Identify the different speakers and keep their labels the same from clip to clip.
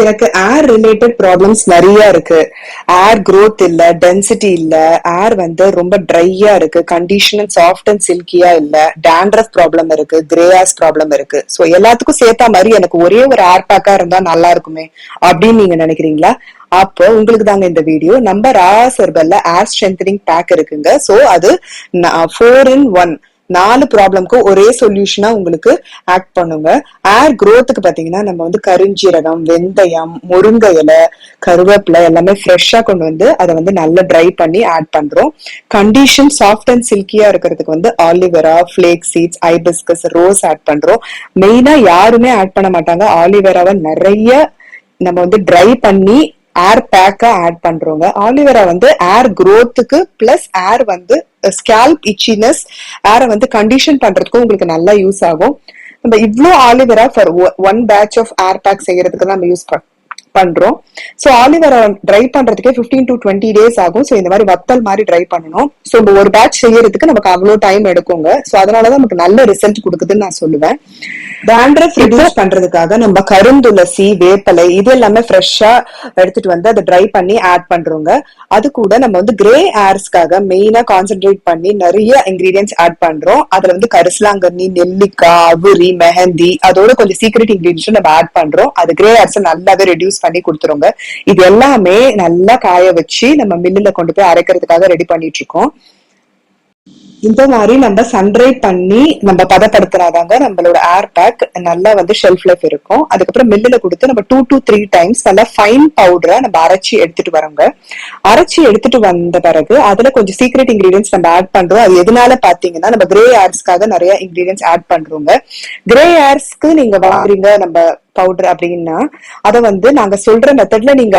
Speaker 1: எனக்கு ஏர் related problems நிறைய இருக்கு. ஏர் growth இல்ல, டென்சிட்டி இல்ல, ஏர் வந்து ரொம்ப ட்ரையா இருக்கு, கண்டிஷன் சாஃப்ட் அண்ட் சில்கியா இல்ல, dandruff ப்ராப்ளம் இருக்கு, கிரே ஹேர்ஸ் ப்ராப்ளம் இருக்கு. சோ எல்லாத்துக்கும் சேர்த்தா மாதிரி எனக்கு ஒரே ஒரு ஏர் பேக்கா இருந்தா நல்லா இருக்குமே அப்படின்னு நீங்க நினைக்கிறீங்களா? அப்போ உங்களுக்கு தாங்க இந்த வீடியோ. நம்ம ராஸ் ஹெர்பல்ல ஏர் ஸ்ட்ரென்தனிங் பேக் இருக்குங்க. சோ அது 4 in 1 4 ப்ராப்ளம்க்கு ஒரே சொல்யூஷனா உங்களுக்கு ஆக்ட் பண்ணுங்க. ஏர் growthக்கு பாத்தீங்கன்னா நம்ம வந்து கருஞ்சீரகம், வெந்தயம், முருங்கை இலை, கருவேப்பிலை எல்லாமே ஃப்ரெஷ்ஷா கொண்டு வந்து அதை வந்து நல்லா ட்ரை பண்ணி ஆட் பண்றோம். கண்டிஷன் சாஃப்ட் அண்ட் சில்கியா இருக்கிறதுக்கு வந்து aloe vera, flax seeds, hibiscus, rose add பண்றோம். மெயினா யாருமே ஆட் பண்ண மாட்டாங்க. ஆலிவேராவை நிறைய நம்ம வந்து ட்ரை பண்ணி ஏர் பேக்கா ஆட் பண்றோங்க. ஆலிவேரா வந்து ஏர் growthக்கு பிளஸ் ஏர் வந்து ஸ்கேல்ப் இச்சினஸ் ஏரை வந்து கண்டிஷன் பண்றதுக்கும் உங்களுக்கு நல்லா யூஸ் ஆகும். நம்ம இவ்ளோ aloe vera for one batch of hair pack செய்யறதுக்கு தான் நம்ம யூஸ் பண்றோம். சோ ஆலிவேரா ட்ரை பண்றதுக்கே 15 to 20 days ஆகும். சோ இந்த மாதிரி வத்தல் மாதிரி ட்ரை பண்ணணும். சோ ஒரு பேட்ச் செய்யறதுக்கு நமக்கு அவ்வளவு டைம் எடுக்குங்க. சோ அதனாலதான் நமக்கு நல்ல ரிசல்ட் கொடுக்குதுன்னு நான் சொல்லுவேன். dandruff ரெடியூஸ் பண்றதுக்காக நம்ம கருந்துளசி, வேப்பலை இது எல்லாமே ஃப்ரெஷ்ஷா எடுத்துட்டு வந்து அதை ட்ரை பண்ணி ஆட் பண்றோங்க. அது கூட நம்ம வந்து கிரே ஹேர்ஸ்க்காக மெயினா கான்சென்ட்ரேட் பண்ணி நிறைய இன்கிரீடியன்ஸ் ஆட் பண்றோம். அதுல வந்து கரிசலாங்கண்ணி, நெல்லிக்காய், அவுரி, மெஹந்தி அதோட கொஞ்சம் சீக்ரெட் இன்கிரீடியன்ஸ் நம்ம ஆட் பண்றோம். அது கிரே ஹேர்ஸ் நல்லாவே ரெடியூஸ் பண்ணி கொடுத்துருங்க. இது எல்லாமே நல்லா காய வச்சு நம்ம மில்லுல கொண்டு போய் அரைக்கிறதுக்காக ரெடி பண்ணிட்டு இருக்கோம். இந்த மாதிரி நம்ம சன்ட்ரை பண்ணி நம்ம பதப்படுத்தினாதாங்க நம்மளோட ஏர் பேக் நல்லா வந்து ஷெல்ஃப் லைஃப் இருக்கும். அதுக்கப்புறம் மில்லுல கொடுத்து நம்ம 2 to 3 times நல்லா ஃபைன் பவுடரா நம்ம அரைச்சி எடுத்துட்டு வரோங்க. அரைச்சி எடுத்துட்டு வந்த பிறகு அதுல கொஞ்சம் சீக்ரெட் இன்கிரீடியன்ஸ் நம்ம ஆட் பண்றோம். அது எதனால பாத்தீங்கன்னா நம்ம கிரே ஹேர்ஸ்க்காக நிறைய இன்கிரீடியன்ஸ் ஆட் பண்றோங்க. கிரே ஹேர்ஸ்க்கு நீங்க வாங்குறீங்க நம்ம பவுடர் அப்படின்னா அதை வந்து நாங்க சொல்ற மெத்தட்ல நீங்க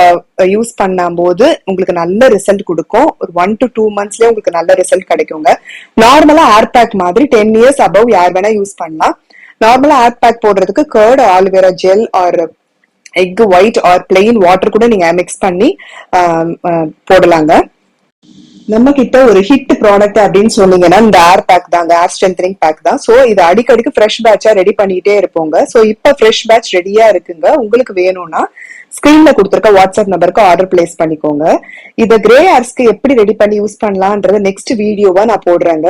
Speaker 1: யூஸ் பண்ணும் போது உங்களுக்கு நல்ல ரிசல்ட் கொடுக்கும். ஒரு 1 to 2 monthsலயே உங்களுக்கு நல்ல ரிசல்ட் கிடைக்குங்க. நார்மலா ஏர் பேக் மாதிரி 10 years above யார் வேணா யூஸ் பண்ணலாம். நார்மலா ஏர் பேக் போடுறதுக்கு curd, aloe vera gel or egg white or plain water கூட நீங்க மிக்ஸ் பண்ணி போடலாங்க. நம்ம கிட்ட ஒரு ஹிட் ப்ராடக்ட் அப்படின்னு சொன்னீங்கன்னா இந்த ஏர் பேக் தாங்க, ஏர் ஸ்ட்ரென்தனிங் பேக் தான். சோ இது அடிக்கடிக்கு ஃப்ரெஷ் பேட்சா ரெடி பண்ணிட்டே இருப்போங்க. சோ இப்ப ஃப்ரெஷ் பேட்ச் ரெடியா இருக்குங்க. உங்களுக்கு வேணும்னா ஸ்கிரீன்ல கொடுத்துருக்க வாட்ஸ்அப் நம்பருக்கு ஆர்டர் பிளேஸ் பண்ணிக்கோங்க. இத கிரே ஹேர்ஸ்க்கு எப்படி ரெடி பண்ணி யூஸ் பண்ணலாம்ன்றது நெக்ஸ்ட் வீடியோவா நான் போடுறேங்க.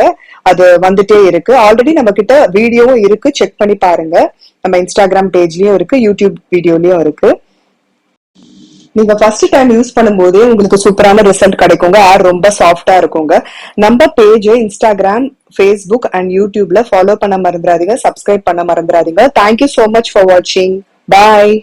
Speaker 1: அது வந்துட்டே இருக்கு. ஆல்ரெடி நம்ம கிட்ட வீடியோவும் இருக்கு, செக் பண்ணி பாருங்க. நம்ம இன்ஸ்டாகிராம் பேஜ்லயும் இருக்கு, யூடியூப் வீடியோலயும் இருக்கு. நீங்க ஃபர்ஸ்ட் டைம் யூஸ் பண்ணும்போதே உங்களுக்கு சூப்பரான ரிசல்ட் கிடைக்குங்க. ஏர் ரொம்ப சாஃப்டா இருக்குங்க. நம்ம பேஜ் இன்ஸ்டாகிராம், ஃபேஸ்புக் அண்ட் யூடியூப்ல ஃபாலோ பண்ண மறந்துடாதீங்க, சப்ஸ்கிரைப் பண்ண மறந்துடாதீங்க. தேங்க்யூ சோ மச் ஃபார் வாட்சிங். பாய்.